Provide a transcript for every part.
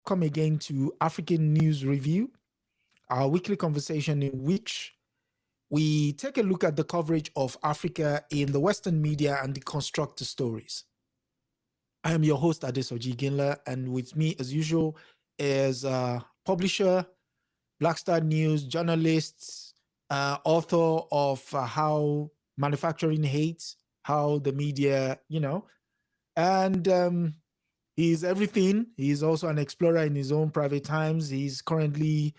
Welcome again to African News Review, our weekly conversation in which we take a look at the coverage of Africa in the Western media and deconstruct the stories. I am your host, Adesoji Iginla, and with me, as usual, is publisher, Black Star News, journalist, author of How Manufacturing Hates, How the Media, and he's everything. He's also an explorer in his own private times. He's currently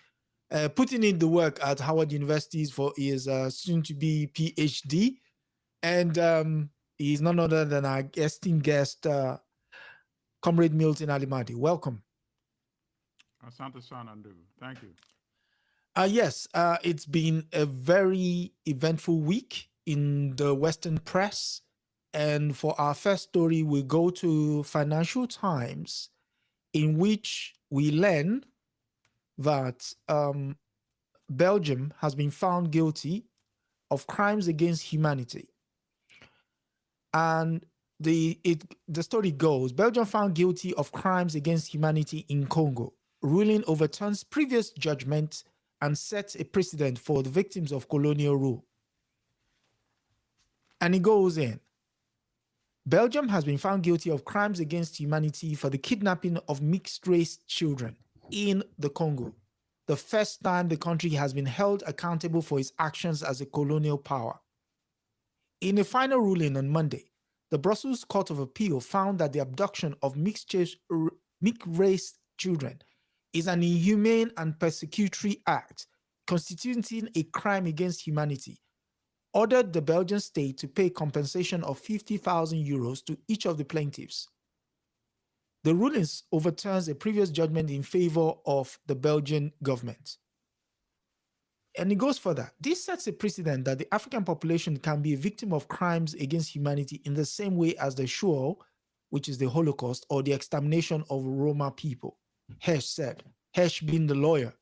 putting in the work at Howard University for his soon-to-be PhD. And he's none other than our esteemed guest, Comrade Milton Allimadi. Welcome. Asante Sanandu. Thank you. Yes, it's been a very eventful week in the Western press. And for our first story, we go to Financial Times, in which we learn that Belgium has been found guilty of crimes against humanity. And the story goes, Belgium found guilty of crimes against humanity in Congo. Ruling overturns previous judgment and sets a precedent for the victims of colonial rule. And it goes in. Belgium has been found guilty of crimes against humanity for the kidnapping of mixed-race children in the Congo, the first time the country has been held accountable for its actions as a colonial power. In a final ruling on Monday, the Brussels Court of Appeal found that the abduction of mixed-race children is an inhumane and persecutory act constituting a crime against humanity, ordered the Belgian state to pay compensation of 50,000 euros to each of the plaintiffs. The rulings overturns a previous judgment in favor of the Belgian government. And it goes further. This sets a precedent that the African population can be a victim of crimes against humanity in the same way as the Shoah, which is the Holocaust, or the extermination of Roma people. Hesh said, Hesh being the lawyer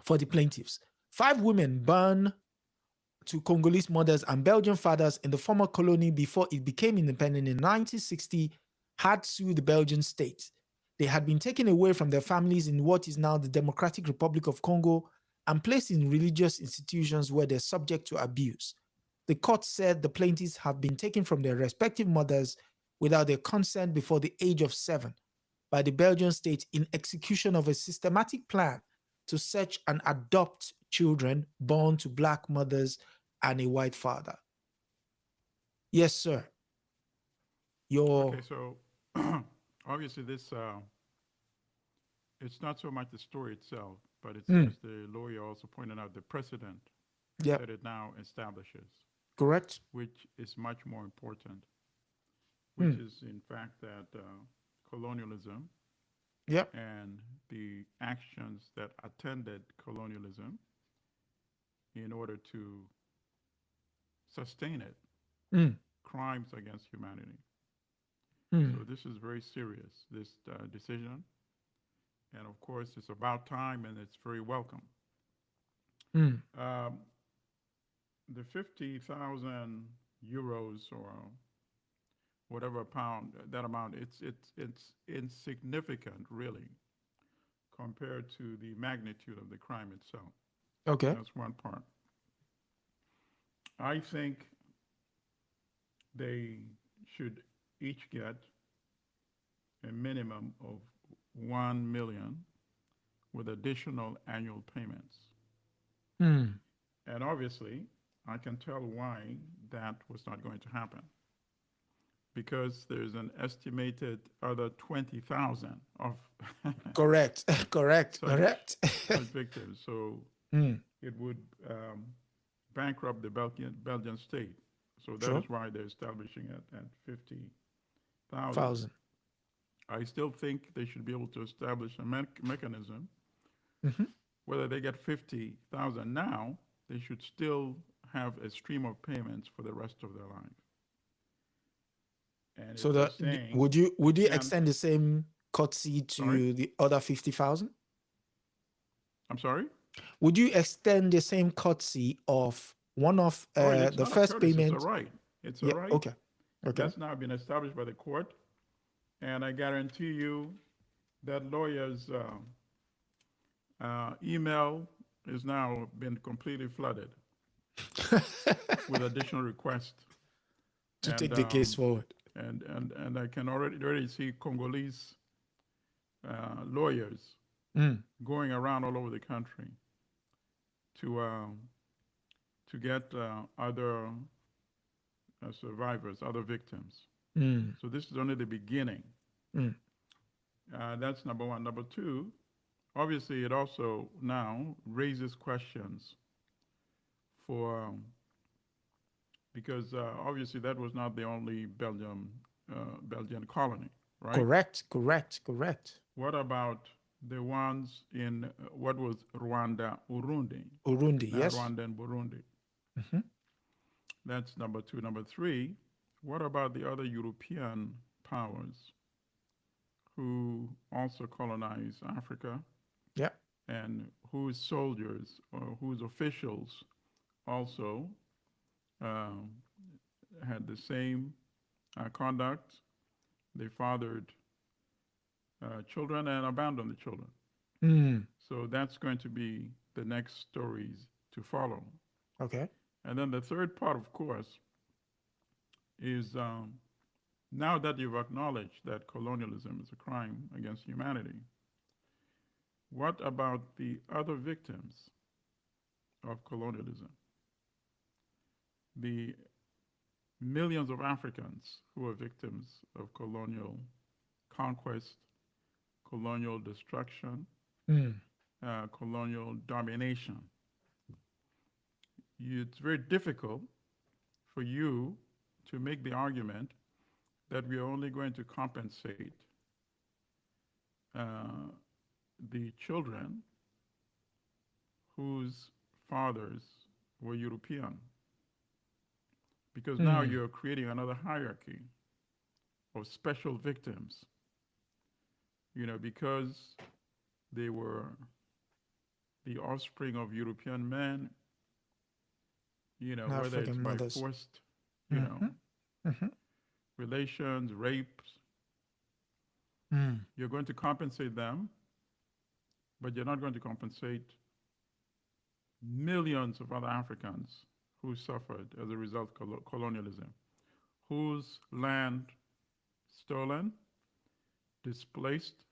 for the plaintiffs. 5 women burned to Congolese mothers and Belgian fathers in the former colony before it became independent in 1960 had sued the Belgian state. They had been taken away from their families in what is now the Democratic Republic of Congo and placed in religious institutions where they're subject to abuse. The court said the plaintiffs have been taken from their respective mothers without their consent before the age of 7 by the Belgian state in execution of a systematic plan to search and adopt children born to Black mothers and a white father. Yes, sir. Okay, so obviously this, it's not so much the story itself, but it's, as the lawyer also pointed out, the precedent that it now establishes. Correct. Which is much more important, which is in fact that colonialism and the actions that attended colonialism in order to sustain it, crimes against humanity. So this is very serious, this decision. And of course, it's about time and it's very welcome. The 50,000 euros or whatever pound, that amount, it's insignificant, really, compared to the magnitude of the crime itself. Okay. That's one part. I think they should each get a minimum of 1 million with additional annual payments. And obviously, I can tell why that was not going to happen. Because there's an estimated other 20,000 of correct such victims. So it would bankrupt the Belgian state. So that is why they're establishing it at 50,000. I still think they should be able to establish a mechanism. Whether they get 50,000 now, they should still have a stream of payments for the rest of their life. And so that would you extend the same courtesy to the other 50,000? I'm sorry? Would you extend the same courtesy of one of the first payment? It's a right. It's a right. Okay. That's now been established by the court. And I guarantee you that lawyer's email is now been completely flooded with additional requests, to and take the case forward. and I can already see Congolese lawyers going around all over the country to get other survivors, other victims. So this is only the beginning. That's number one. Number two, obviously, it also now raises questions for because obviously that was not the only Belgian colony, right? Correct. What about the ones in what was Rwanda, Urundi? Yes. Rwanda and Burundi. That's number two. Number three, what about the other European powers who also colonized Africa? Yeah. And whose soldiers or whose officials also had the same conduct. They fathered children and abandoned the children. So that's going to be the next stories to follow. Okay. And then the third part, of course, is now that you've acknowledged that colonialism is a crime against humanity, what about the other victims of colonialism? The millions of Africans who are victims of colonial conquest, colonial destruction, colonial domination. It's very difficult for you to make the argument that we are only going to compensate the children whose fathers were European. Because now you're creating another hierarchy of special victims, because they were the offspring of European men, whether African it's by mothers. forced, relations, rapes. You're going to compensate them, but you're not going to compensate millions of other Africans who suffered as a result of colonialism, whose land stolen, displaced,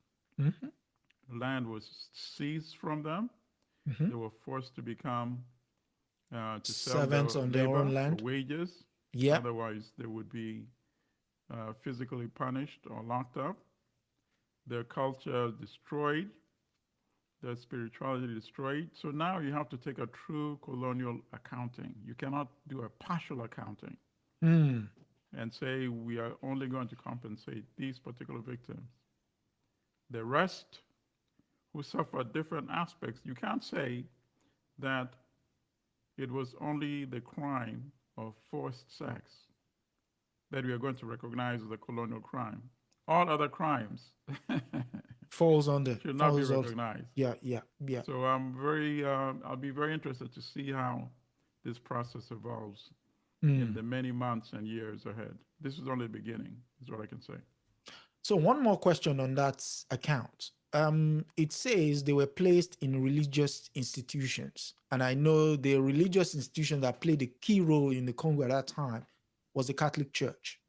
land was seized from them. They were forced to become to sell servants their on their labor own land. for wages. Yeah. Otherwise, they would be physically punished or locked up. Their culture destroyed. Their spirituality destroyed. So now you have to take a true colonial accounting. You cannot do a partial accounting and say we are only going to compensate these particular victims. The rest who suffered different aspects, you can't say that it was only the crime of forced sex that we are going to recognize as a colonial crime. All other crimes falls under should not be recognized. Yeah. So I'll be very interested to see how this process evolves in the many months and years ahead. This is only the beginning, is what I can say. So one more question on that account. It says they were placed in religious institutions. And I know the religious institution that played a key role in the Congo at that time was the Catholic Church.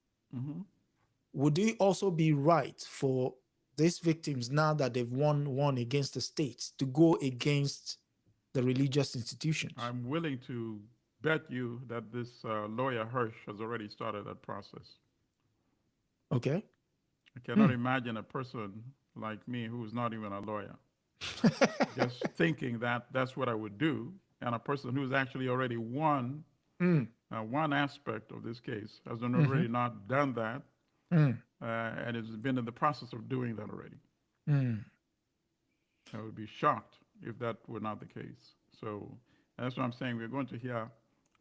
Would it also be right for these victims, now that they've won against the states, to go against the religious institutions? I'm willing to bet you that this lawyer Hirsch has already started that process. Okay. I cannot imagine a person like me who is not even a lawyer just thinking that that's what I would do, and a person who's actually already won one aspect of this case has already not done that and has been in the process of doing that already. I would be shocked if that were not the case. So that's what I'm saying. We're going to hear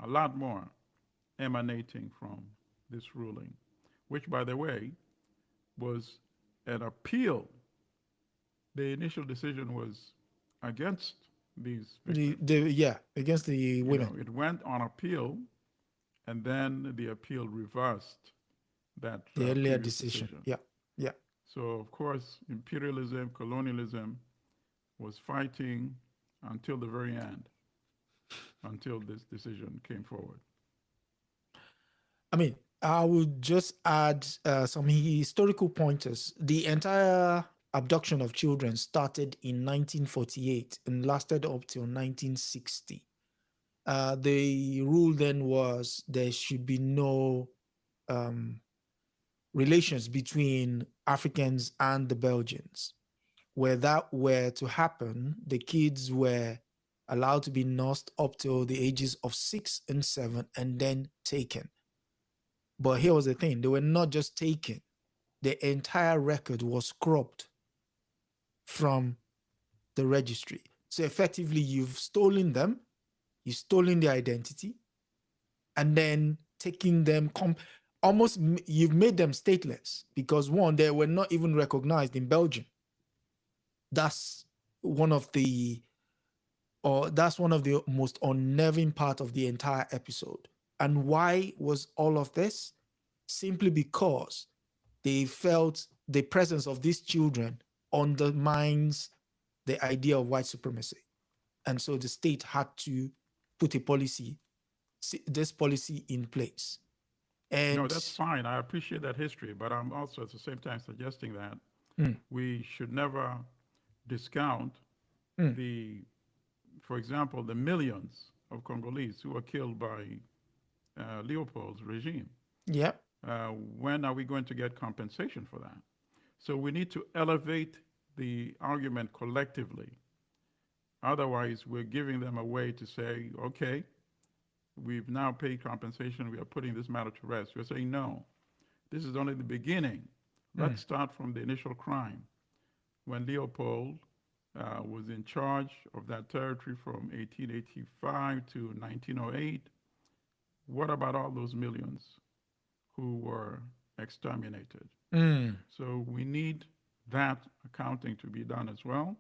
a lot more emanating from this ruling, which, by the way, was an appeal. The initial decision was against these victims. Against the women. It went on appeal, and then the appeal reversed that the earlier decision. Yeah. So, of course, imperialism, colonialism was fighting until the very end, until this decision came forward. I mean, I would just add some historical pointers. The entire abduction of children started in 1948 and lasted up till 1960. The rule then was there should be no relations between Africans and the Belgians. Where that were to happen, the kids were allowed to be nursed up till the ages of 6 and 7 and then taken. But here was the thing, they were not just taken. The entire record was scrubbed from the registry. So effectively, you've stolen them, you've stolen their identity, and then taking them, almost you've made them stateless because one, they were not even recognized in Belgium. That's one of the most unnerving part of the entire episode. And why was all of this? Simply because they felt the presence of these children undermines the idea of white supremacy. And so the state had to put this policy in place. And no, that's fine. I appreciate that history, but I'm also at the same time suggesting that we should never discount for example, the millions of Congolese who were killed by Leopold's regime. Yep. When are we going to get compensation for that? So we need to elevate the argument collectively. Otherwise, we're giving them a way to say, okay, we've now paid compensation, we are putting this matter to rest. We're saying, no, this is only the beginning. Let's start from the initial crime. When Leopold was in charge of that territory from 1885 to 1908, what about all those millions who were exterminated? So we need that accounting to be done as well,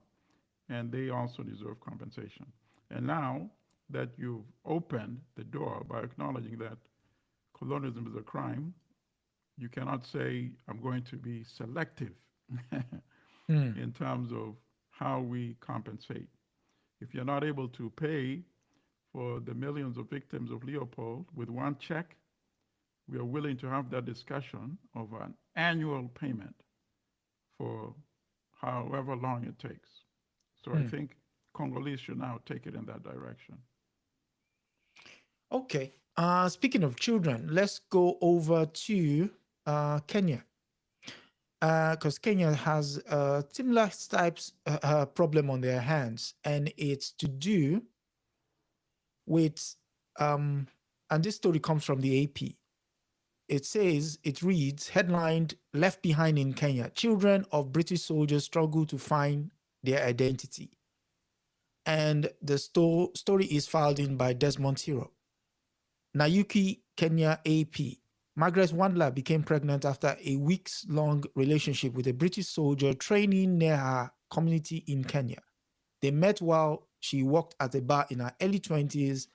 and they also deserve compensation. And now that you've opened the door by acknowledging that colonialism is a crime, you cannot say, I'm going to be selective in terms of how we compensate. If you're not able to pay for the millions of victims of Leopold with one check, we are willing to have that discussion of an annual payment for however long it takes. So I think Congolese should now take it in that direction. Okay. Speaking of children, let's go over to Kenya. Because Kenya has a similar types problem on their hands, and it's to do with, and this story comes from the AP. It reads, headlined, Left Behind in Kenya, Children of British Soldiers Struggle to Find Their Identity. And the story is filed in by Desmond Hero. Nayuki, Kenya AP. Margaret Wandler became pregnant after a weeks-long relationship with a British soldier training near her community in Kenya. They met while she worked at a bar in her early 20s.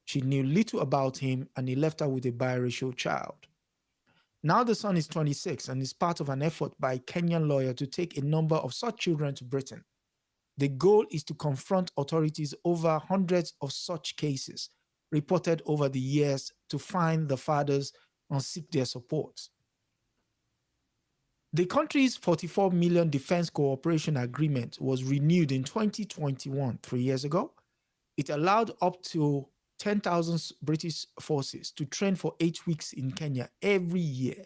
She knew little about him, and he left her with a biracial child. Now the son is 26 and is part of an effort by a Kenyan lawyer to take a number of such children to Britain. The goal is to confront authorities over hundreds of such cases reported over the years to find the fathers and seek their support. The country's $44 million defense cooperation agreement was renewed in 2021, 3 years ago. It allowed up to 10,000 British forces to train for 8 weeks in Kenya every year.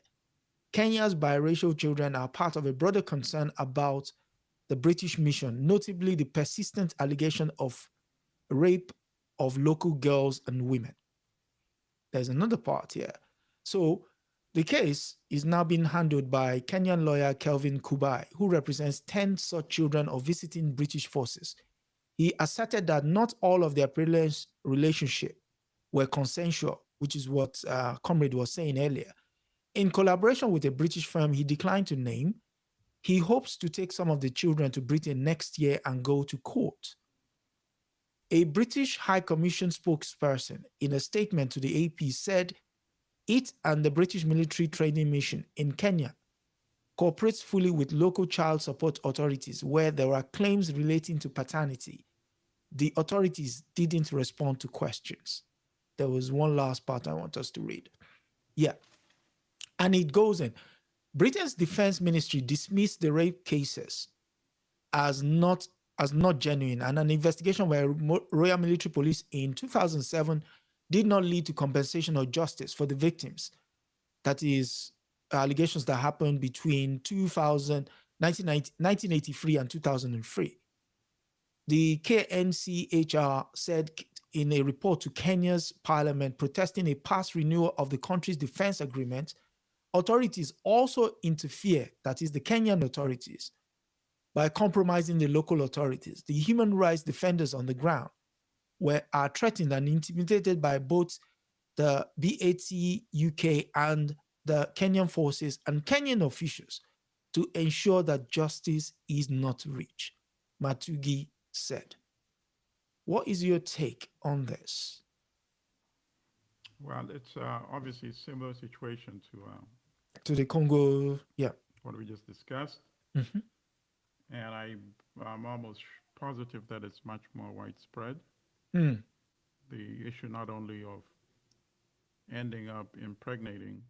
Kenya's biracial children are part of a broader concern about the British mission, notably the persistent allegation of rape of local girls and women. There's another part here. So the case is now being handled by Kenyan lawyer Kelvin Kubai, who represents 10 such children of visiting British forces. He asserted that not all of their previous relationship were consensual, which is what Comrade was saying earlier. In collaboration with a British firm he declined to name, he hopes to take some of the children to Britain next year and go to court. A British High Commission spokesperson in a statement to the AP said it and the British military training mission in Kenya cooperates fully with local child support authorities where there are claims relating to paternity. The authorities didn't respond to questions. There was one last part I want us to read. Yeah. And it goes in. Britain's defense ministry dismissed the rape cases as not genuine, and an investigation by Royal Military Police in 2007 did not lead to compensation or justice for the victims. That is allegations that happened between 1983 and 2003. The KNCHR said in a report to Kenya's parliament protesting a past renewal of the country's defense agreement, authorities also interfere, that is the Kenyan authorities, by compromising the local authorities. The human rights defenders on the ground are threatened and intimidated by both the BAT UK and the Kenyan forces and Kenyan officials to ensure that justice is not reached, Matugi said. What is your take on this? Well, it's obviously a similar situation to the Congo, yeah. What we just discussed. Mm-hmm. And I'm almost positive that it's much more widespread. The issue not only of ending up impregnating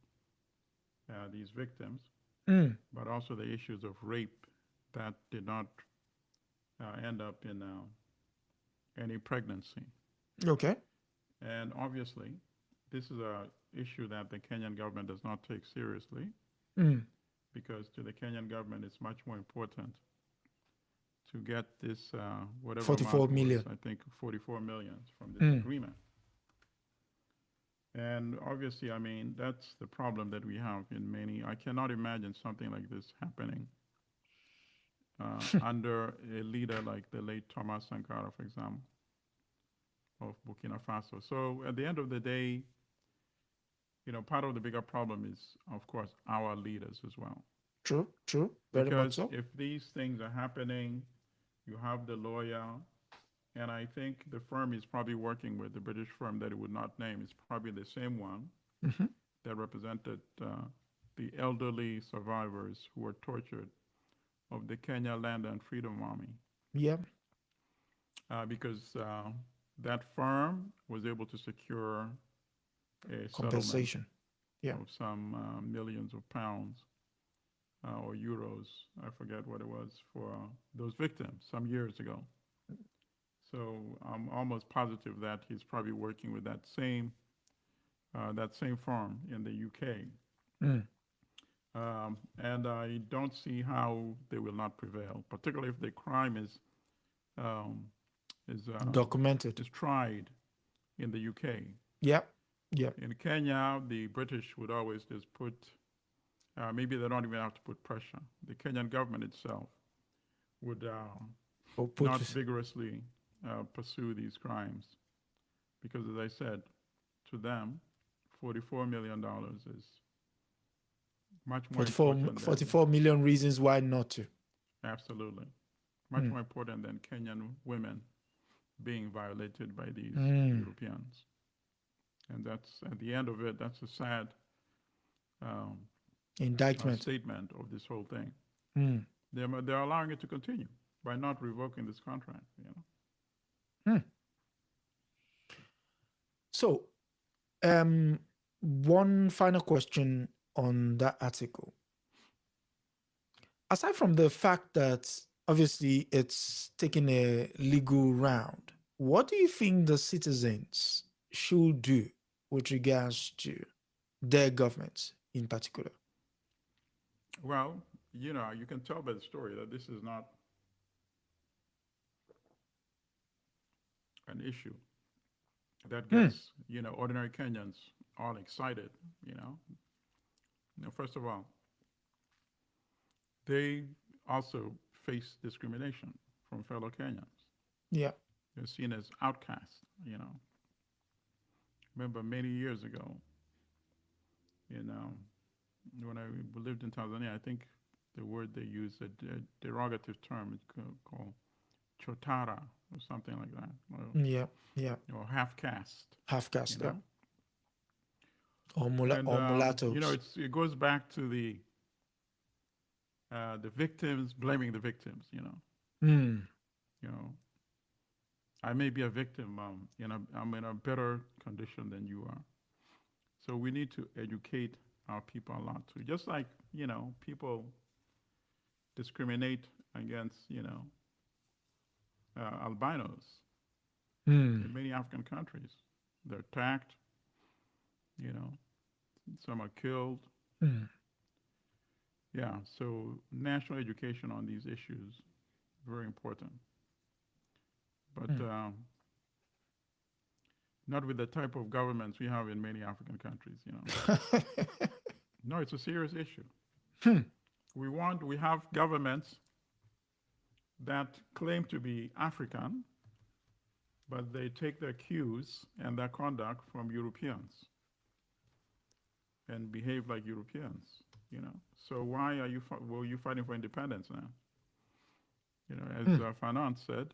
these victims, but also the issues of rape that did not end up in any pregnancy. Okay. And obviously, this is an issue that the Kenyan government does not take seriously, because to the Kenyan government, it's much more important to get this, whatever 44 million. Was, I think 44 million from this agreement. And obviously, I mean, that's the problem that we have in many. I cannot imagine something like this happening under a leader like the late Thomas Sankara, for example, of Burkina Faso. So at the end of the day, part of the bigger problem is, of course, our leaders as well. True. Very much so. Because if these things are happening, you have the lawyer, and I think the firm is probably working with the British firm that it would not name. It's probably the same one that represented the elderly survivors who were tortured of the Kenya Land and Freedom Army. Yeah. Because that firm was able to secure a compensation, of some millions of pounds or euros, I forget what it was, for those victims some years ago. So I'm almost positive that he's probably working with that same firm in the UK. And I don't see how they will not prevail, particularly if the crime is documented, is tried in the UK. Yep. In Kenya, the British would always just put, maybe they don't even have to put pressure. The Kenyan government itself would not vigorously pursue these crimes, because, as I said, to them, $44 million is much more important. 44 million reasons why not to. Absolutely. Much more important than Kenyan women being violated by these Europeans. And that's, at the end of it, that's a sad indictment statement of this whole thing. They're allowing it to continue by not revoking this contract. So, one final question on that article. Aside from the fact that obviously it's taking a legal round, what do you think the citizens should do with regards to their governments in particular? Well, you can tell by the story that this is not an issue that gets, ordinary Kenyans all excited, First of all, they also face discrimination from fellow Kenyans. Yeah. They're seen as outcasts, Remember many years ago, when I lived in Tanzania, I think the word they used, a derogative term, called chotara or something like that. Or half-caste. Half-caste, yeah. Or mulattoes. It goes back to the victims blaming the victims. Mm. You know, I may be a victim. I'm in a better condition than you are. So we need to educate our people a lot too. Just like people discriminate against albinos in Mm. many African countries. They're attacked. You know, some are killed. Mm. Yeah. So national education on these issues very important. But Mm. not with the type of governments we have in many African countries. No, it's a serious issue. Hmm. We have governments that claim to be African, but they take their cues and their conduct from Europeans and behave like Europeans. So why were you fighting for independence now? As Mm. Fanon said,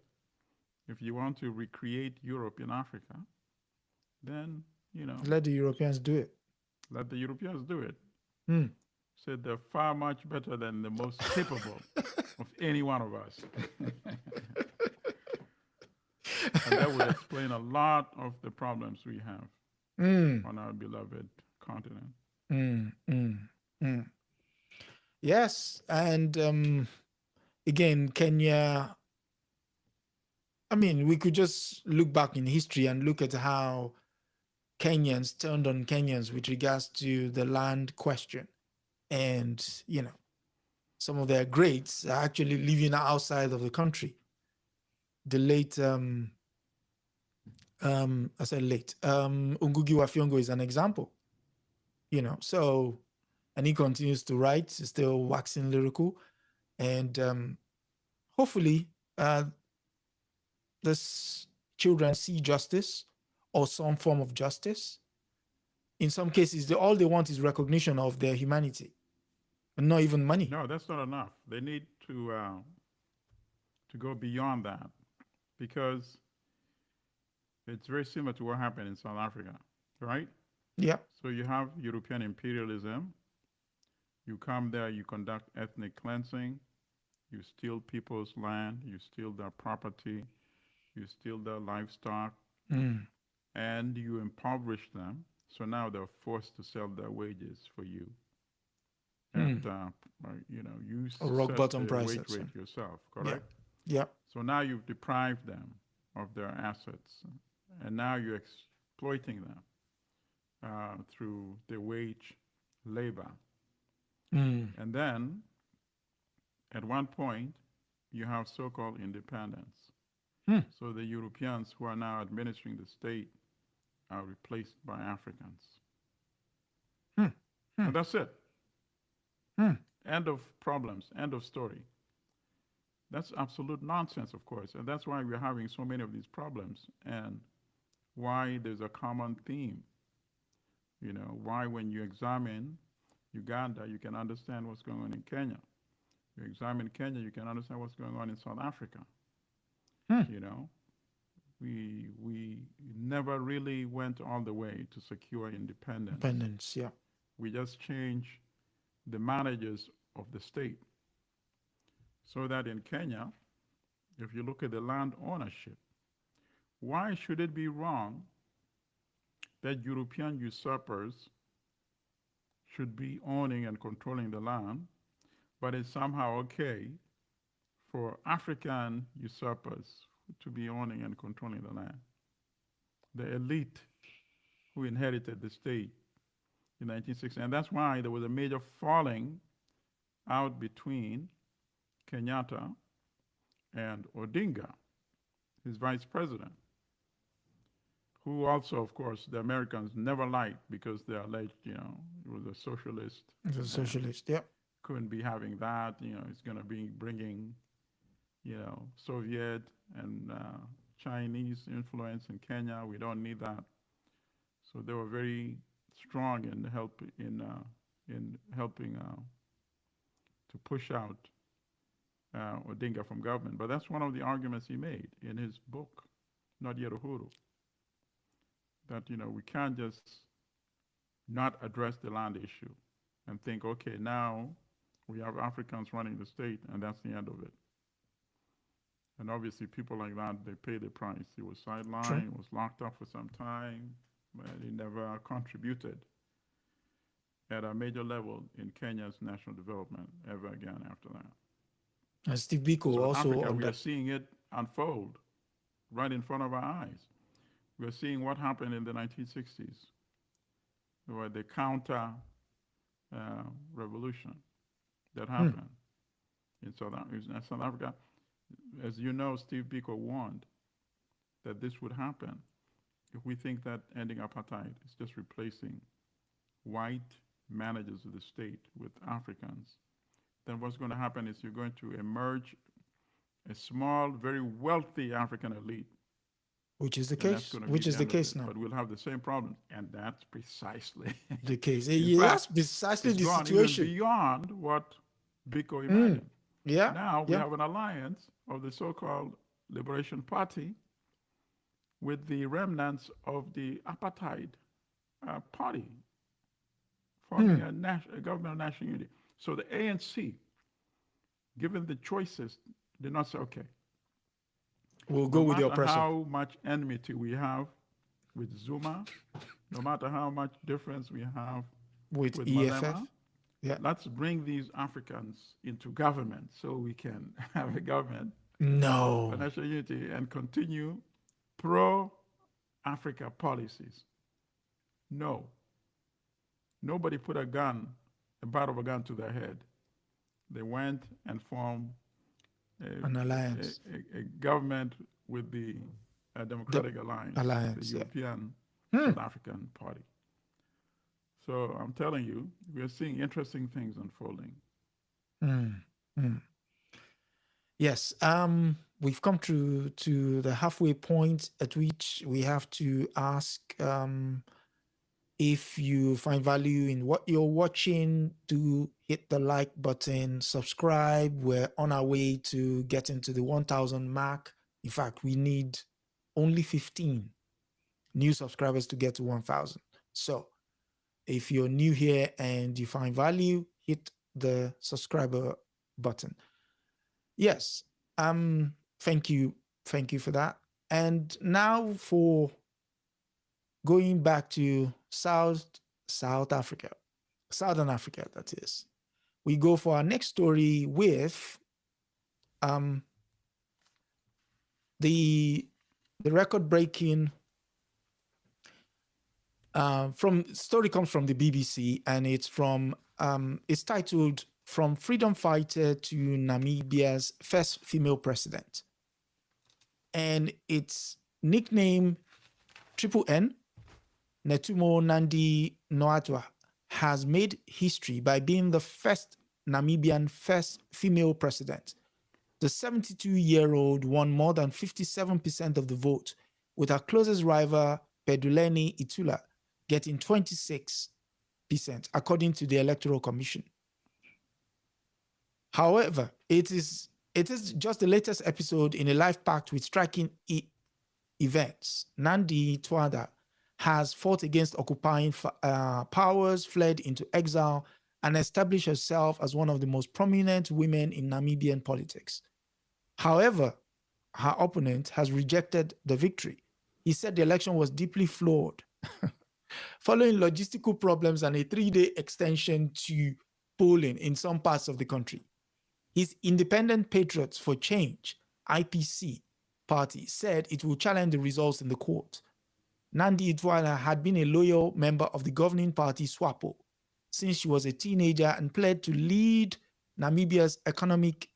if you want to recreate Europe in Africa, then, Let the Europeans do it. let the Europeans do it. Mm. Said they're far much better than the most capable of any one of us. And that would explain a lot of the problems we have Mm. on our beloved continent. Mm. Mm. Mm. Yes, and again, Kenya. I mean, we could just look back in history and look at how Kenyans turned on Kenyans with regards to the land question. And, some of their greats are actually living outside of the country. The late, I said late, Ngugi wa Thiong'o is an example, so, and he continues to write, still waxing lyrical. And hopefully, this children see justice or some form of justice. In some cases, all they want is recognition of their humanity, and not even money. No, that's not enough. They need to go beyond that because it's very similar to what happened in South Africa, right? Yeah. So you have European imperialism. You come there, you conduct ethnic cleansing, you steal people's land, you steal their property, you steal their livestock, Mm. and you impoverish them. So now they're forced to sell their wages for you. At you Rock set bottom the wage prices. rate yourself, Yeah. correct? Yeah. So now you've deprived them of their assets, and now you're exploiting them through the wage labor. Mm. And then at one point, you have so called independence. Mm. So the Europeans who are now administering the state are replaced by Africans. Mm. And that's it. Mm. End of problems, end of story. That's absolute nonsense, of course. And that's why we're having so many of these problems and why there's a common theme. Why when you examine Uganda, you can understand what's going on in Kenya. You examine Kenya, you can understand what's going on in South Africa. Mm. We never really went all the way to secure independence. Independence, yeah. We just changed the managers of the state. So that in Kenya, if you look at the land ownership, why should it be wrong that European usurpers should be owning and controlling the land, but it's somehow okay for African usurpers to be owning and controlling the land? The elite who inherited the state in 1960. And that's why there was a major falling out between Kenyatta and Odinga, his vice president, who also, of course, the Americans never liked because they alleged, he was a socialist. He's a socialist, yeah. Couldn't be having that. He's going to be bringing, Soviet and Chinese influence in Kenya. We don't need that. So they were very strong in helping to push out Odinga from government. But that's one of the arguments he made in his book, Not Yet Uhuru, that we can't just not address the land issue and think, okay, now We have Africans running the state, and that's the end of it. And obviously, people like that, they pay the price. He was sidelined, was locked up for some time, but he never contributed at a major level in Kenya's national development ever again after that. And Steve Biko So also Africa, on we that. are seeing it unfold right in front of our eyes. We're seeing what happened in the 1960s, where the counter revolution that happened in South Africa. As you know, Steve Biko warned that this would happen if we think that ending apartheid is just replacing white managers of the state with Africans. Then what's going to happen is you're going to emerge a small, very wealthy African elite. Which is the case. Which is the case now. But we'll have the same problem, and that's precisely the case. That's precisely the gone situation. Even beyond what Biko imagined. Yeah. Now we have an alliance of the so-called Liberation Party with the remnants of the Apartheid party, forming a government of national unity. So the ANC, given the choices, did not say, okay, we'll go with the oppressor. No matter how much enmity we have with Zuma, no matter how much difference we have with EFF, Malema, let's bring these Africans into government so we can have a government for national unity and continue pro-Africa policies. No. Nobody put a part of a gun to their head. They went and formed an alliance, a government with the Democratic Alliance, the European South African Party. So I'm telling you, we are seeing interesting things unfolding. Yes, we've come to the halfway point at which we have to ask if you find value in what you're watching, do hit the like button, subscribe. We're on our way to getting to the 1,000 mark. In fact, we need only 15 new subscribers to get to 1,000. So if you're new here and you find value, hit the subscriber button. Yes, thank you for that. And now for going back to Southern Africa, that is. We go for our next story with the record-breaking story comes from the BBC, and it's titled "From Freedom Fighter to Namibia's First Female President," and it's nicknamed Triple N. Netumo Nandi Noatwa has made history by being the first Namibian female president. The 72-year-old won more than 57% of the vote, with her closest rival, Peduleni Itula, getting 26%, according to the Electoral Commission. However, it is just the latest episode in a life packed with striking events. Nandi Twada has fought against occupying powers, fled into exile, and established herself as one of the most prominent women in Namibian politics. However, her opponent has rejected the victory. He said the election was deeply flawed, following logistical problems and a 3-day extension to polling in some parts of the country. His Independent Patriots for Change, IPC, party said it will challenge the results in the court. Nandi Itwala had been a loyal member of the governing party SWAPO since she was a teenager and pledged to lead Namibia's economic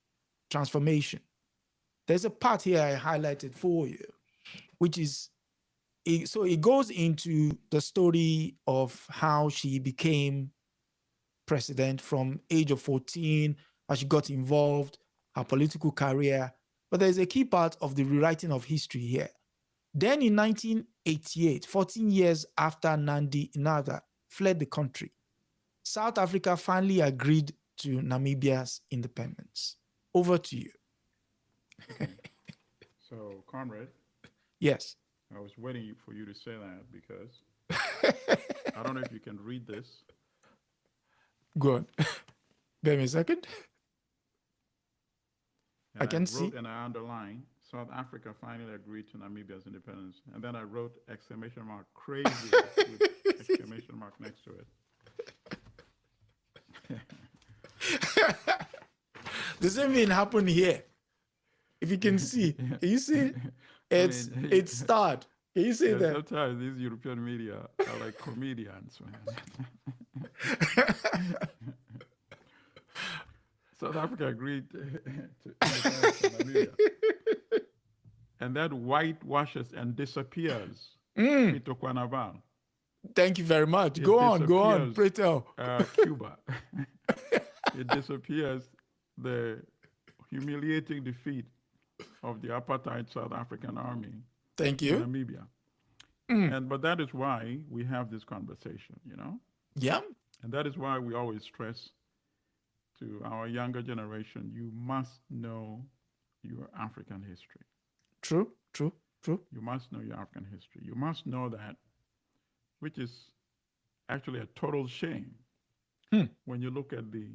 transformation. There's a part here I highlighted for you, which is, so it goes into the story of how she became president from age of 14, how she got involved, her political career. But there's a key part of the rewriting of history here. Then in 1988, 14 years after Nandi Nada fled the country, South Africa finally agreed to Namibia's independence. Over to you. Okay. So, comrade. Yes. I was waiting for you to say that because I don't know if you can read this. Go on. Give me a second. And I can wrote see. and I underlined, South Africa finally agreed to Namibia's independence. And then I wrote exclamation mark crazy with exclamation mark next to it. The same thing happened here. If you can see, can you see? It's start. Can you see that? Sometimes these European media are like comedians, man. South Africa agreed to Namibia. And that whitewashes and disappears. Thank you very much. Go on, pray tell. Cuba. It disappears the humiliating defeat of the apartheid South African army. Thank you. In Namibia. But that is why we have this conversation, you know? Yeah. And that is why we always stress to our younger generation, you must know your African history. True. You must know your African history. You must know that, which is actually a total shame when you look at the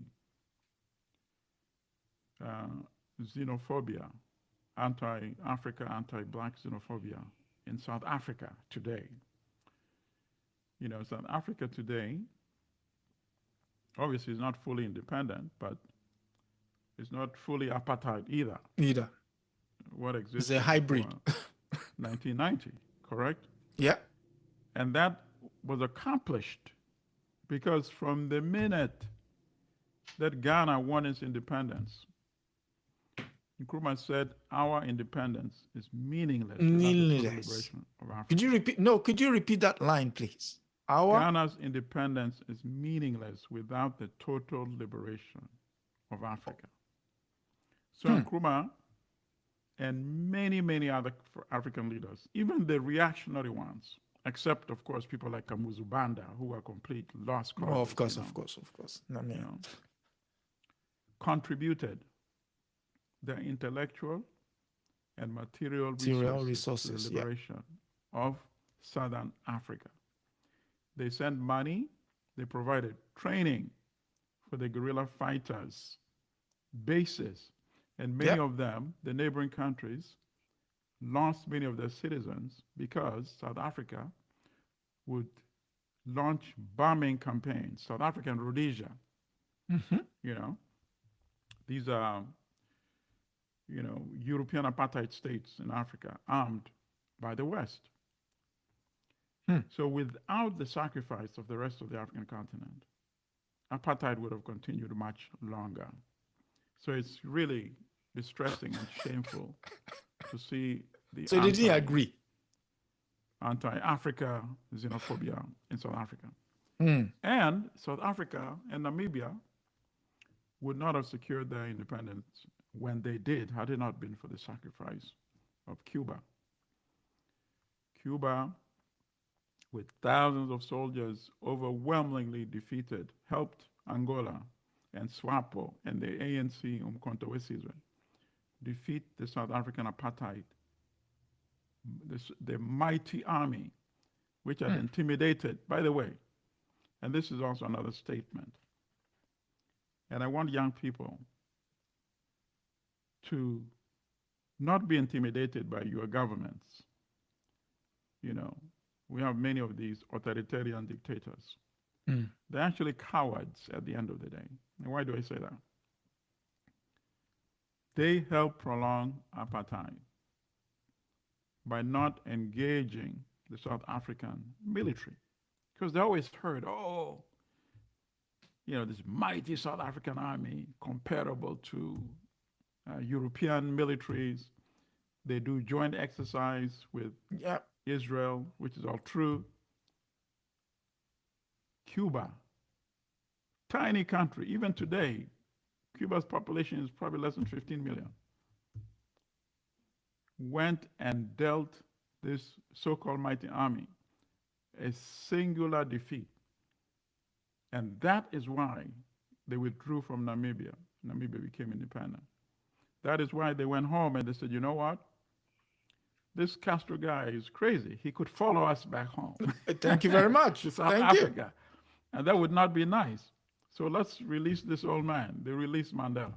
xenophobia, anti-Africa, anti-Black xenophobia in South Africa today. You know, South Africa today, obviously, is not fully independent, but it's not fully apartheid either. What exists? It's a hybrid. 1990, correct? Yeah. And that was accomplished because from the minute that Ghana won its independence, Nkrumah said, our independence is meaningless. Meaningless. Could you repeat that line, please? Ghana's independence is meaningless without the total liberation of Africa. So Nkrumah and many, many other African leaders, even the reactionary ones, except, of course, people like Kamuzu Banda, who are complete lost causes. Oh, of course. No, you know, contributed their intellectual and material resources to the liberation of Southern Africa. They sent money, they provided training for the guerrilla fighters, bases, and many of them, the neighboring countries, lost many of their citizens because South Africa would launch bombing campaigns. South Africa and Rhodesia, you know, these are, you know, European apartheid states in Africa, armed by the West. So without the sacrifice of the rest of the African continent, apartheid would have continued much longer. So it's really distressing and shameful to see the So they didn't agree. Anti-Africa xenophobia in South Africa. And South Africa and Namibia would not have secured their independence when they did, had it not been for the sacrifice of Cuba. Cuba, with thousands of soldiers overwhelmingly defeated, helped Angola and SWAPO and the ANC Umkhonto we Sizwe defeat the South African apartheid, the mighty army, which had intimidated, by the way, and this is also another statement, and I want young people to not be intimidated by your governments. You know, we have many of these authoritarian dictators. They're actually cowards at the end of the day. And why do I say that? They help prolong apartheid by not engaging the South African military. Because they always heard, oh, you know, this mighty South African army comparable to European militaries. They do joint exercise with Israel, which is all true. Cuba, tiny country, even today, Cuba's population is probably less than 15 million, went and dealt this so-called mighty army a singular defeat. And that is why they withdrew from Namibia. Namibia became independent. That is why they went home and they said, you know what? This Castro guy is crazy. He could follow us back home. Thank you very much. to South Africa. And that would not be nice. So let's release this old man. They released Mandela,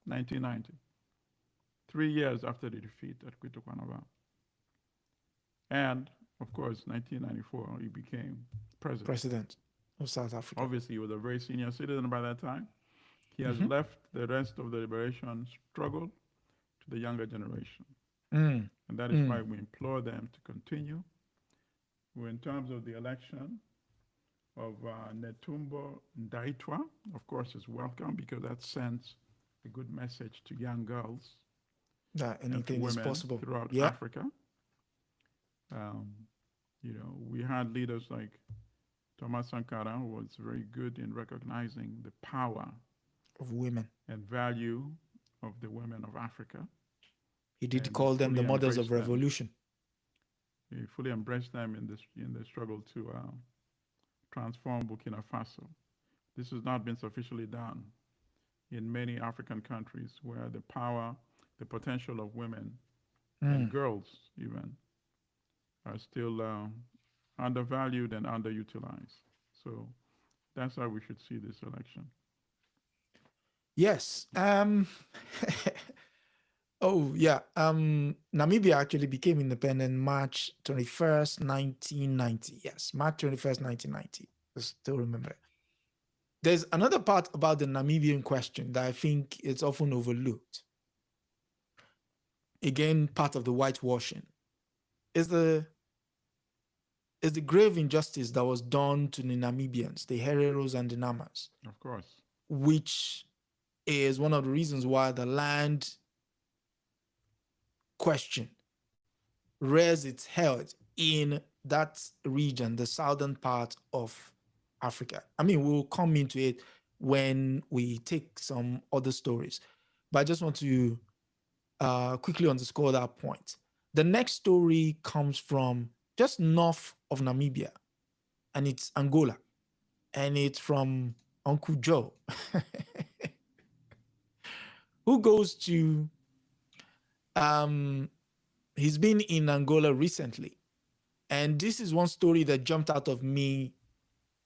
1990, 3 years after the defeat at Kwitokwanaba. And, of course, 1994, he became President of South Africa. Obviously, he was a very senior citizen by that time. He has left the rest of the liberation struggle to the younger generation. And that is why we implore them to continue. In terms of the election of Netumbo Ndaitwa, of course, is welcome because that sends a good message to young girls that anything is possible throughout Africa. We had leaders like Thomas Sankara, who was very good in recognizing the power of women and value of the women of Africa. He did call them the mothers of revolution. He fully embraced them in the struggle to transform Burkina Faso. This has not been sufficiently done in many African countries where the power, the potential of women and girls even are still undervalued and underutilized. So that's how we should see this election. Yes. Namibia actually became independent March 21st, 1990. Yes, March 21st, 1990. I still remember. There's another part about the Namibian question that I think it's often overlooked. Again, part of the whitewashing is the grave injustice that was done to the Namibians, the Hereros and the Namas. Of course. Which is one of the reasons why the land question rears its head in that region, the southern part of Africa. I mean, we'll come into it when we take some other stories, but I just want to quickly underscore that point. The next story comes from just north of Namibia, and it's Angola, and it's from Uncle Joe, who goes to, he's been in Angola recently, and this is one story that jumped out at me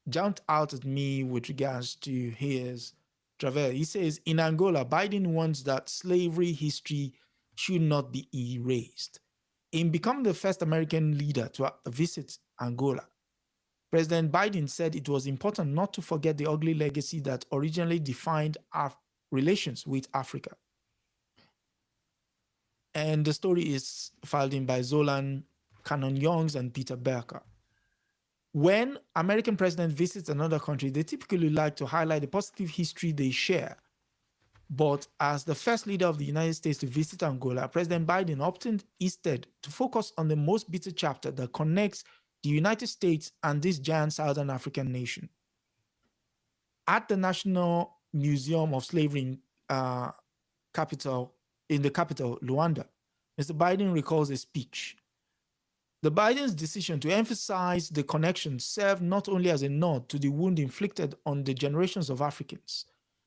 with regards to his travel. He says, in Angola, Biden wants that slavery history should not be erased. In becoming the first American leader to visit Angola, President Biden said it was important not to forget the ugly legacy that originally defined our relations with Africa. And the story is filed in by Zolan Cannon-Youngs and Peter Berker. When American president visits another country, they typically like to highlight the positive history they share. But as the first leader of the United States to visit Angola, President Biden opted instead to focus on the most bitter chapter that connects the United States and this giant Southern African nation. At the National Museum of Slavery in the capital, Luanda, Mr. Biden recalls a speech. The Biden's decision to emphasize the connection served not only as a nod to the wound inflicted on the generations of Africans,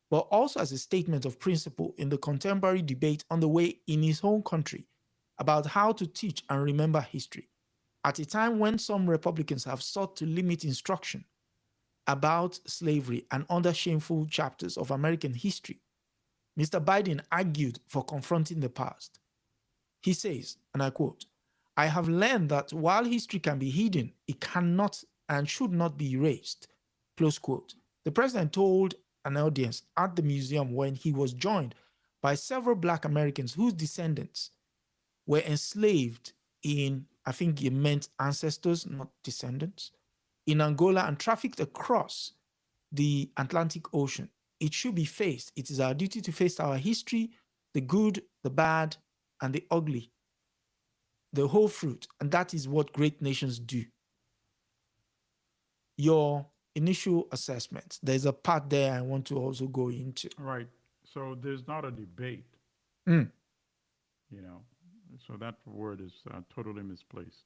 but also as a statement of principle in the contemporary debate underway in his home country about how to teach and remember history, at a time when some Republicans have sought to limit instruction about slavery and other shameful chapters of American history. Mr. Biden argued for confronting the past. He says, and I quote, "I have learned that while history can be hidden, it cannot and should not be erased," close quote. The president told an audience at the museum when he was joined by several Black Americans whose descendants were enslaved in, I think he meant ancestors, not descendants, in Angola and trafficked across the Atlantic Ocean. It should be faced. It is our duty to face our history, the good, the bad, and the ugly, the whole fruit, and that is what great nations do. Your initial assessment, there's a part there I want to also go into. All right. So there's not a debate, so that word is totally misplaced,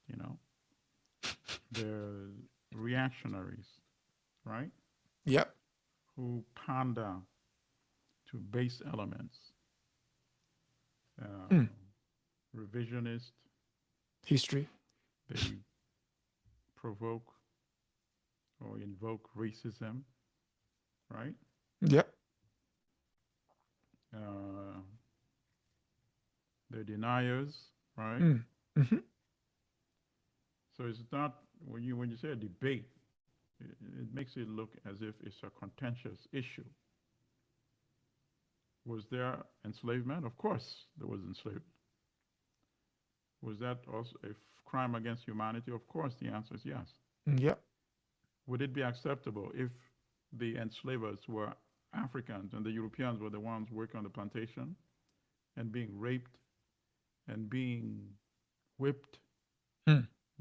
They're reactionaries, right? Yep. Who pander to base elements, revisionist history. They provoke or invoke racism right? Yep. The deniers, right? Mm-hmm. So it's not when you say a debate, it makes it look as if it's a contentious issue. Was there enslavement? Of course, there was enslavement. Was that also a crime against humanity? Of course, the answer is yes. Yep. Would it be acceptable if the enslavers were Africans and the Europeans were the ones working on the plantation and being raped and being whipped,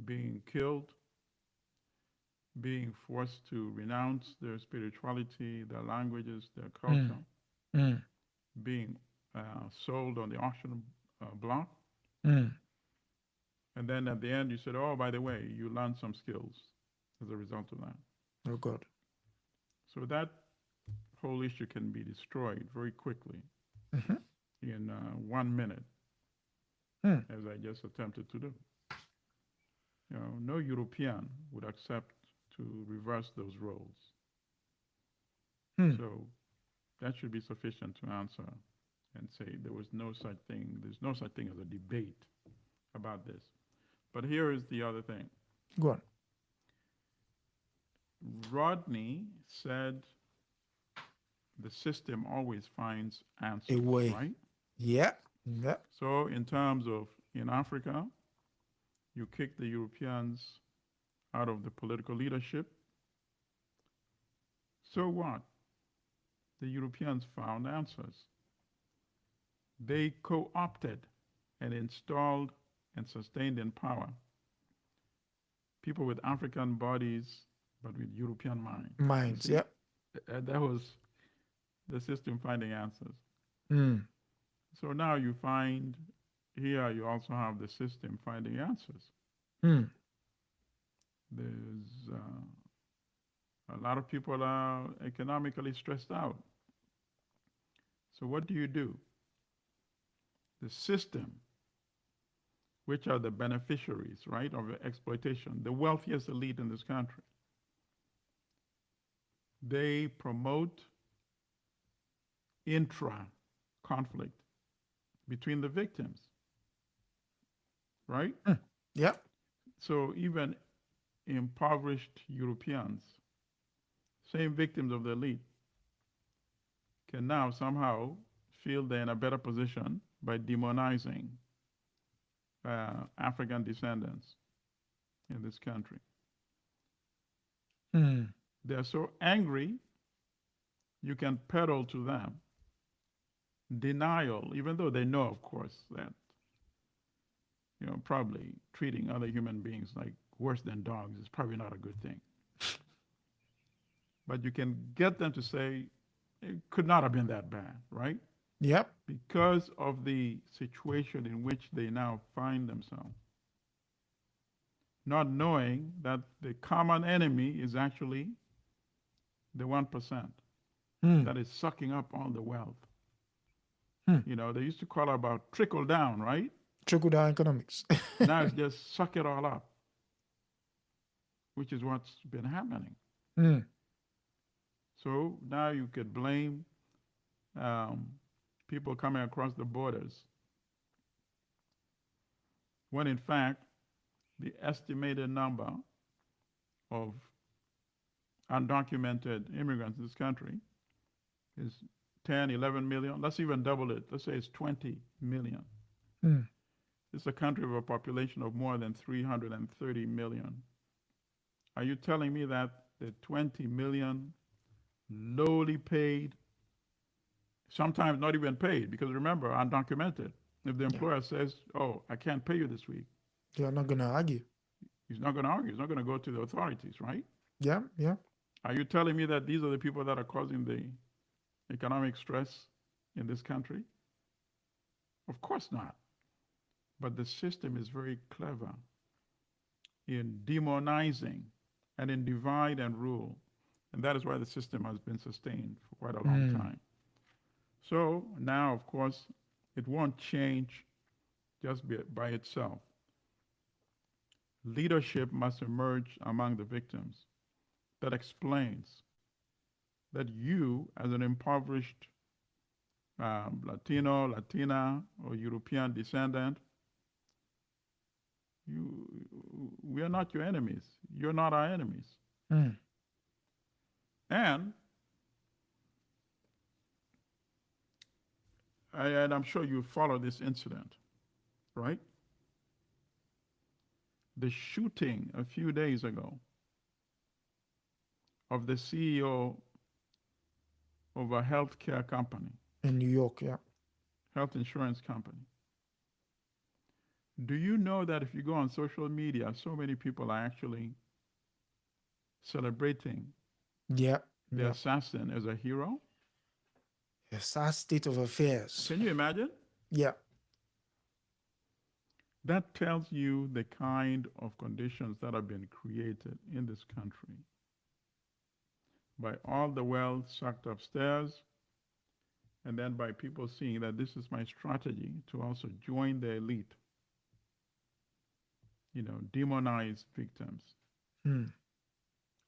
being killed, being forced to renounce their spirituality, their languages, their culture, being sold on the auction block? And then at the end, you said, oh, by the way, you learned some skills as a result of that. Oh, God. So that whole issue can be destroyed very quickly in 1 minute, as I just attempted to do. No European would accept to reverse those roles. So that should be sufficient to answer and say there was no such thing, there's no such thing as a debate about this. But here is the other thing. Go on. Rodney said the system always finds answers, A way. right? Yeah. Yeah. So in terms of in Africa, you kick the Europeans out of the political leadership. So what? The Europeans found answers. They co-opted and installed and sustained in power people with African bodies but with European minds. Minds, yeah. That was the system finding answers. So now you find here you also have the system finding answers. There's a lot of people are economically stressed out. So what do? The system, which are the beneficiaries, right, of exploitation, the wealthiest elite in this country, they promote intra-conflict between the victims, right? Yeah. So even impoverished Europeans, same victims of the elite, can now somehow feel they're in a better position by demonizing African descendants in this country. They're so angry, you can peddle to them denial, even though they know, of course, that probably treating other human beings like worse than dogs is probably not a good thing. But you can get them to say it could not have been that bad, right? Yep. Because of the situation in which they now find themselves. Not knowing that the common enemy is actually the 1% that is sucking up all the wealth. They used to call it about trickle down, right? Trickle down economics. Now it's just suck it all up, which is what's been happening. So now you could blame people coming across the borders, when in fact the estimated number of undocumented immigrants in this country is 10, 11 million. Let's even double it. Let's say it's 20 million. It's a country with a population of more than 330 million. Are you telling me that the 20 million lowly paid, sometimes not even paid, because remember, undocumented, if the employer says, oh, I can't pay you this week, you're not going to argue. He's not going to argue. He's not going to go to the authorities, right? Yeah, yeah. Are you telling me that these are the people that are causing the economic stress in this country? Of course not. But the system is very clever in demonizing and in divide and rule. And that is why the system has been sustained for quite a long time. So now, of course, it won't change just by itself. Leadership must emerge among the victims that explains that you, as an impoverished Latino, Latina, or European descendant, you, we are not your enemies. You're not our enemies. Mm. And I'm sure you follow this incident, right? The shooting a few days ago of the CEO of a healthcare company, In New York, yeah. health insurance company. Do you know that if you go on social media, so many people are actually celebrating Yeah. the Yeah. assassin as a hero? A sad state of affairs. Can you imagine? Yeah. That tells you the kind of conditions that have been created in this country by all the wealth sucked upstairs, and then by people seeing that this is my strategy to also join the elite, demonize victims, Mm.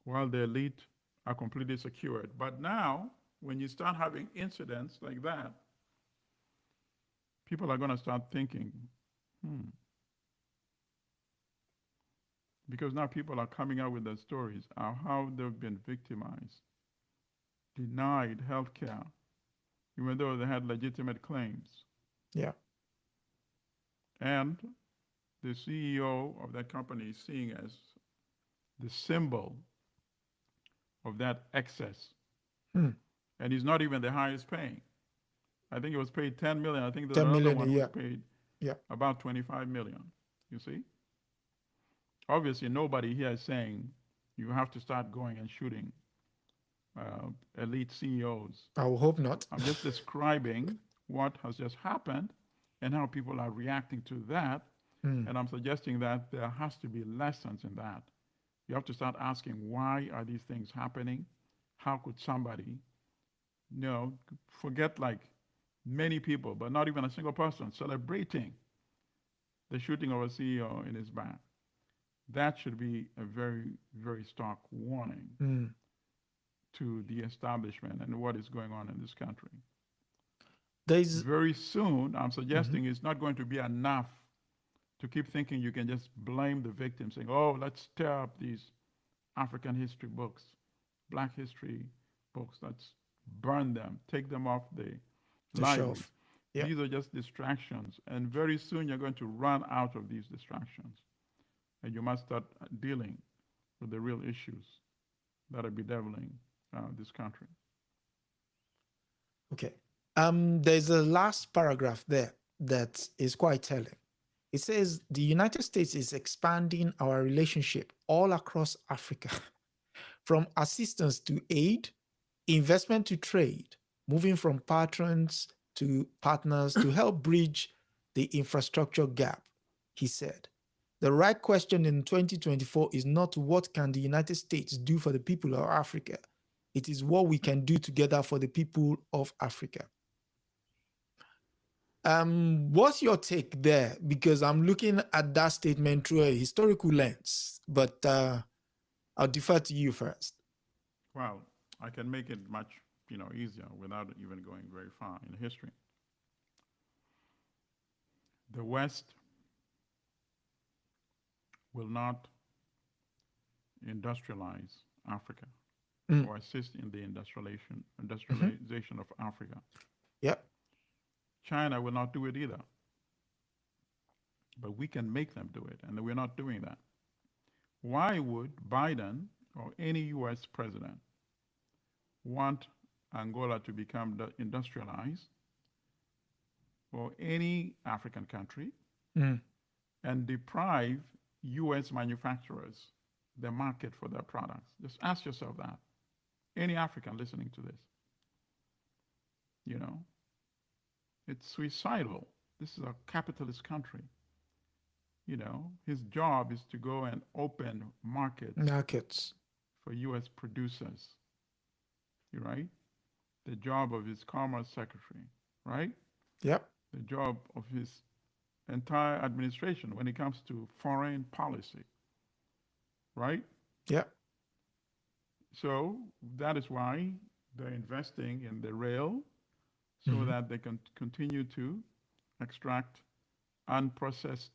while the elite are completely secured. But now, when you start having incidents like that, people are going to start thinking, because now people are coming out with their stories of how they've been victimized, denied health care, even though they had legitimate claims. Yeah. And the CEO of that company is seen as the symbol of that excess. Mm. And he's not even the highest paying. I think it was paid 10 million. I think there's 10 another million one a who was year. paid Yeah. about 25 million. You see? Obviously, nobody here is saying you have to start going and shooting elite CEOs. I will hope not. I'm just describing what has just happened and how people are reacting to that. Mm. And I'm suggesting that there has to be lessons in that. You have to start asking, why are these things happening? How could somebody, forget like many people, but not even a single person, celebrating the shooting of a CEO in his back? That should be a very, very stark warning to the establishment and what is going on in this country. Very soon, I'm suggesting it's not going to be enough to keep thinking you can just blame the victim, saying, oh, let's tear up these African history books, Black history books, let's burn them, take them off the library. Shelf. Yeah. These are just distractions. And very soon you're going to run out of these distractions. And you must start dealing with the real issues that are bedeviling this country. Okay. There's a last paragraph there that is quite telling. It says the United States is expanding our relationship all across Africa, from assistance to aid, investment to trade, moving from patrons to partners to help bridge the infrastructure gap, he said. The right question in 2024 is not what can the United States do for the people of Africa. It is what we can do together for the people of Africa. What's your take there? Because I'm looking at that statement through a historical lens, but I'll defer to you first. Well, I can make it much easier without even going very far in history. The West will not industrialize Africa or assist in the industrialization of Africa. Yep. China will not do it either. But we can make them do it, and we're not doing that. Why would Biden or any US president want Angola to become industrialized, or any African country, and deprive US manufacturers the market for their products? Just ask yourself that. Any African listening to this. It's suicidal. This is a capitalist country. His job is to go and open markets for US producers. Right? The job of his Commerce Secretary, right? Yep. The job of his entire administration when it comes to foreign policy, right? Yep. So that is why They're investing in the rail so that they can continue to extract unprocessed,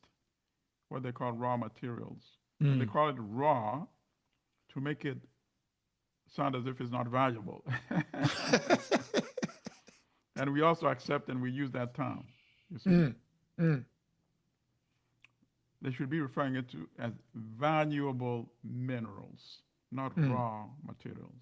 what they call raw materials. And they call it raw to make it sound as if it's not valuable. And we also accept and we use that term, you see. They should be referring it to as valuable minerals, not raw materials.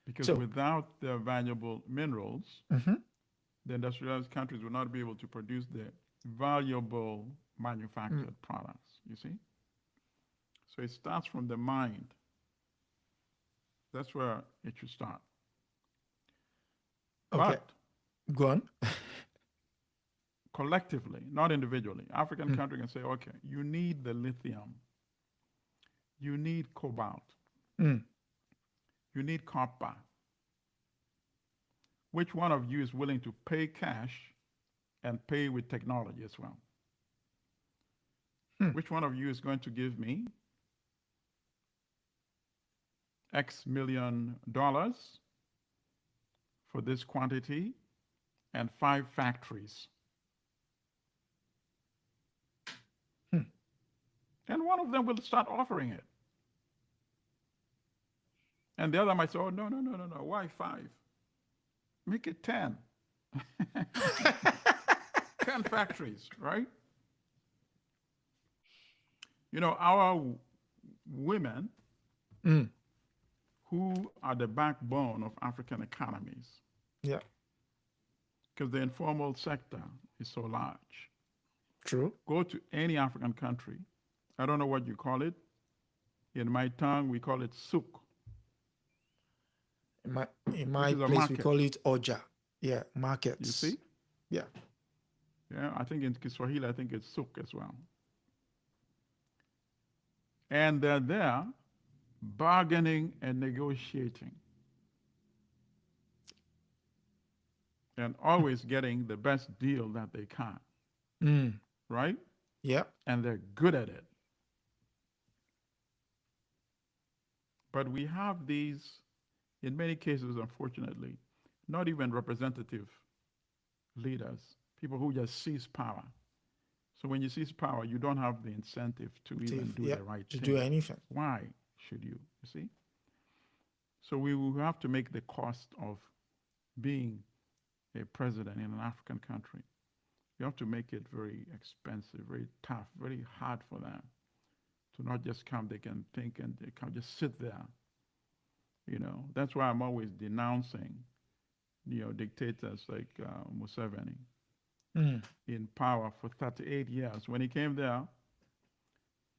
Because without the valuable minerals, the industrialized countries will not be able to produce the valuable manufactured products, you see? So it starts from the mind. That's where it should start. Okay. But go on. Collectively, not individually, African country can say, okay, you need the lithium, you need cobalt, you need copper. Which one of you is willing to pay cash and pay with technology as well? Which one of you is going to give me X million dollars for this quantity and 5 factories? And one of them will start offering it. And the other might say, oh, no. Why 5? Make it 10. 10 factories, right? You know, our women, who are the backbone of African economies. Yeah. Because the informal sector is so large. True. Go to any African country. I don't know what you call it. In my tongue, we call it souk. In my place, we call it oja. Yeah, markets. You see? Yeah. Yeah, I think in Kiswahili, I think it's souk as well. And they're there bargaining and negotiating. And always getting the best deal that they can. Right? Yeah. And they're good at it. But we have these, in many cases, unfortunately, not even representative leaders, people who just seize power. So when you seize power, you don't have the incentive to even do the right thing. To do anything. Why should you see? So we will have to make the cost of being a president in an African country. You have to make it very expensive, very tough, very hard for them to not just come, they can think and they can just sit there. You know, that's why I'm always denouncing, dictators like Museveni in power for 38 years. When he came there,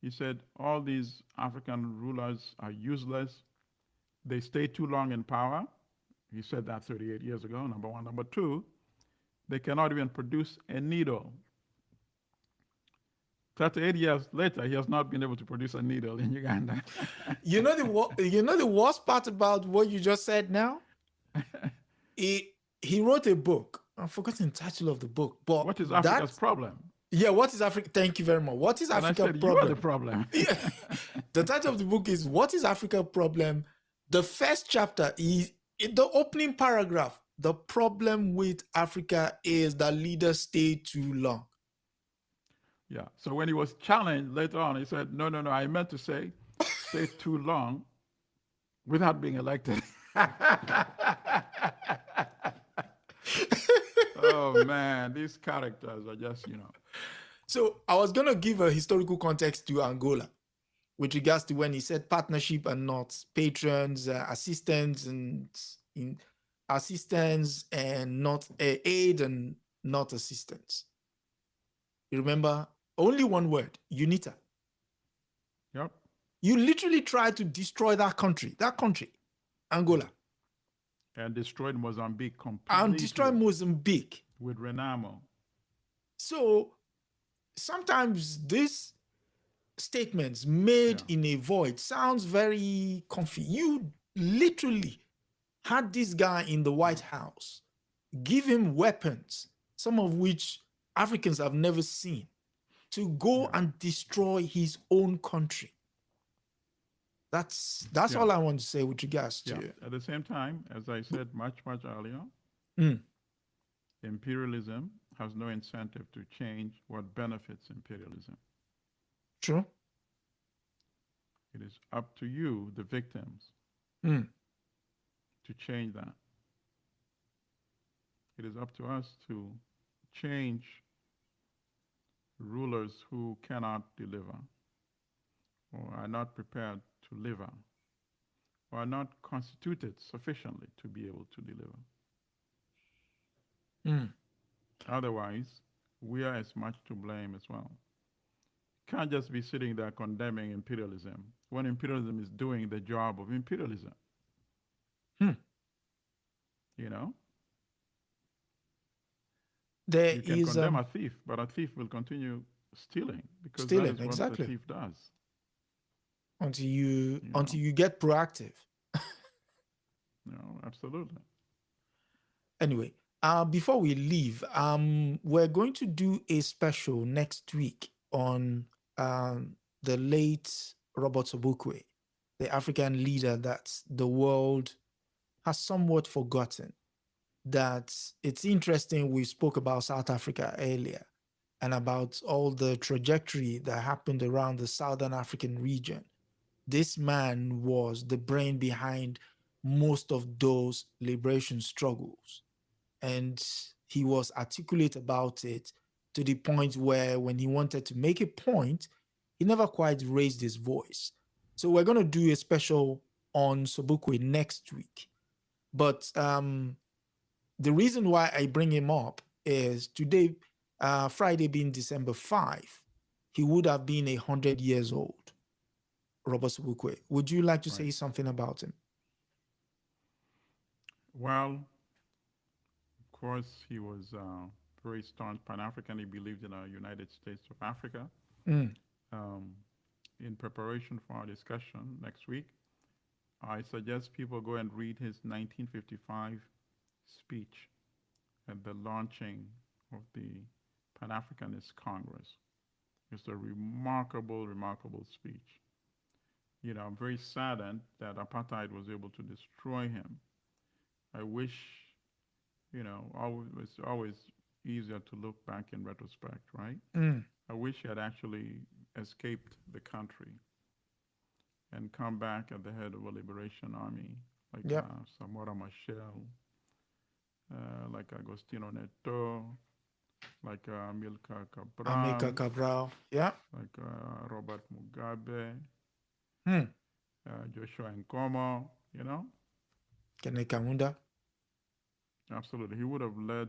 he said all these African rulers are useless. They stay too long in power. He said that 38 years ago, number one. Number two, they cannot even produce a needle. 38 years later, he has not been able to produce a needle in Uganda. You know the worst part about what you just said now? He wrote a book. I've forgotten the title of the book. But what is Africa's problem? Yeah, what is Africa? Thank you very much. What is Africa's problem? You are the problem. Yeah. The title of the book is What is Africa's Problem? The first chapter is in the opening paragraph. The problem with Africa is that leaders stay too long. Yeah. So when he was challenged later on, he said, no, I meant to say stay too long without being elected. Oh, man, these characters are just, So I was going to give a historical context to Angola with regards to when he said partnership and not patrons, assistance and assistance and not aid and not assistance. You remember? Only one word, UNITA. Yep. You literally tried to destroy that country, Angola. And destroyed Mozambique completely. And destroyed Mozambique. With Renamo. So sometimes these statements made in a void sounds very confusing. You literally had this guy in the White House, give him weapons, some of which Africans have never seen, to go and destroy his own country. That's Yeah, all I want to say with regards yeah. to. At the same time, as I said much earlier, Mm, imperialism has no incentive to change what benefits imperialism. true. It is up to you, the victims, Mm, to change that. It is up to us to change rulers who cannot deliver or are not prepared to deliver or are not constituted sufficiently to be able to deliver. mm. Otherwise, we are as much to blame as well. Can't just be sitting there condemning imperialism when imperialism is doing the job of imperialism. Hmm. You know, There you can is condemn a thief, but a thief will continue stealing because that stealing, is what the exactly, thief does. You until know, you get proactive. absolutely. Anyway, before we leave, we're going to do a special next week on the late Robert Sobukwe, the African leader that the world has somewhat forgotten. That it's interesting. We spoke about South Africa earlier and about all the trajectory that happened around the Southern African region. This man was the brain behind most of those liberation struggles. And he was articulate about it to the point where when he wanted to make a point, he never quite raised his voice. So we're going to do a special on Sobukwe next week. But the reason why I bring him up is today, Friday being December 5, he would have been 100 years old, Robert Sobukwe. Would you like to Right. say something about him? Well, of course, he was very staunch Pan-African. He believed in a United States of Africa. Mm, Um, in preparation for our discussion next week, I suggest people go and read his 1955 speech at the launching of the Pan-Africanist Congress. It's a remarkable speech. I'm very saddened that apartheid was able to destroy him. I wish, it's always easier to look back in retrospect, right? mm, I wish he had actually escaped the country and come back at the head of a liberation army like yep. Samora Machel, like Agostino Neto, like Amilcar Ameka Cabral, Cabral. Yeah. like Robert Mugabe, Mm. Joshua Nkomo, Kene Kamunda. Absolutely. He would have led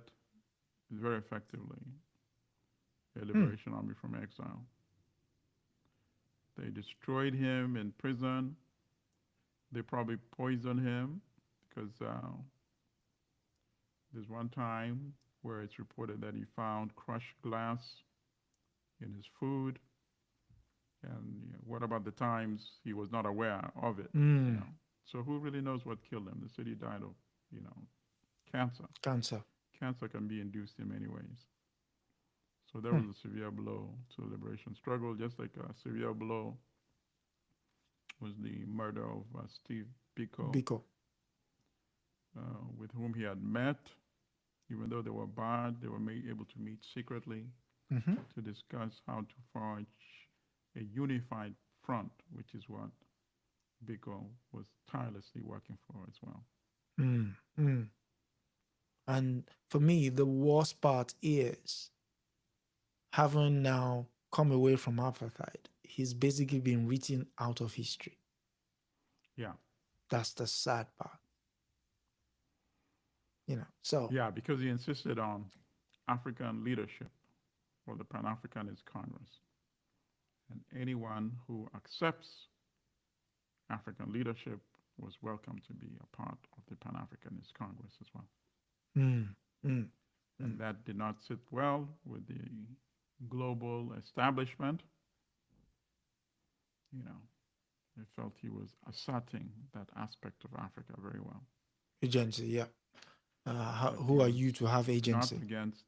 very effectively a Mm. liberation army from exile. They destroyed him in prison. They probably poisoned him because there's one time where it's reported that he found crushed glass in his food. And what about the times he was not aware of it? Mm. So who really knows what killed him? They said he died of, cancer. Cancer. Cancer can be induced in many ways. So that Mm. was a severe blow to the liberation struggle, just like a severe blow was the murder of Steve Biko, Biko. with whom he had met. Even though they were barred, they were able to meet secretly Mm-hmm. to discuss how to forge a unified front, which is what Biko was tirelessly working for as well. Mm. Mm. And for me, the worst part is having now come away from apartheid, he's basically been written out of history. Yeah. That's the sad part. So Yeah, because he insisted on African leadership for the Pan-Africanist Congress. And anyone who accepts African leadership was welcome to be a part of the Pan-Africanist Congress as well. mm, mm, And that did not sit well with the global establishment. They felt he was asserting that aspect of Africa very well. agency, yeah. But he Who are was you to have not agency? against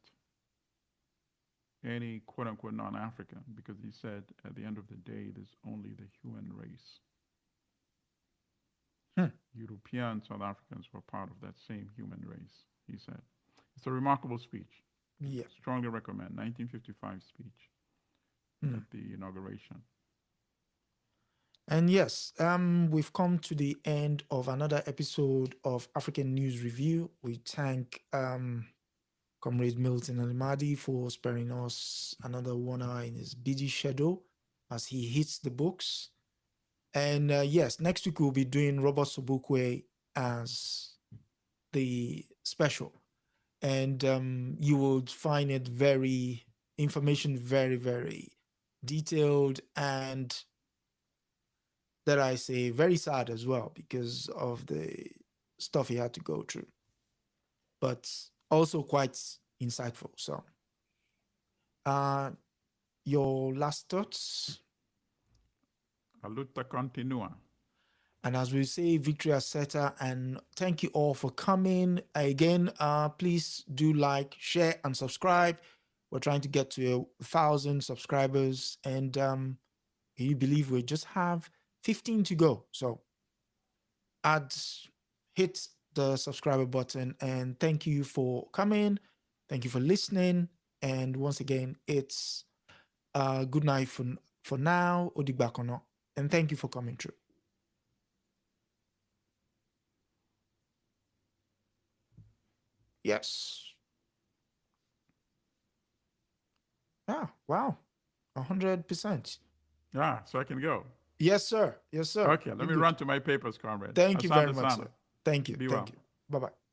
any quote unquote non African because he said at the end of the day, there's only the human race. European South Africans were part of that same human race, he said. It's a remarkable speech. Yeah. Strongly recommend. 1955 speech at the inauguration. And yes, we've come to the end of another episode of African News Review. We thank Comrade Milton Allimadi for sparing us another 1 hour in his busy schedule as he hits the books. And yes, next week we'll be doing Robert Sobukwe as the special. And you will find it information very, very detailed and, that I say, very sad as well because of the stuff he had to go through, but also quite insightful. So, your last thoughts? La luta continua. And as we say, victory asceta, and thank you all for coming. Again, please do like, share, and subscribe. We're trying to get to 1,000 subscribers, and can you believe we just have 15 to go? So hit the subscriber button, and thank you for coming. Thank you for listening. And once again, it's good night for now. Odigbakono. And thank you for coming through. Yes. Ah, wow. 100%. Ah, so I can go. Yes, sir. Yes, sir. Okay, let me run to my papers, comrade. Thank you very much, sir. Thank you. Be Thank well. you. Bye-bye.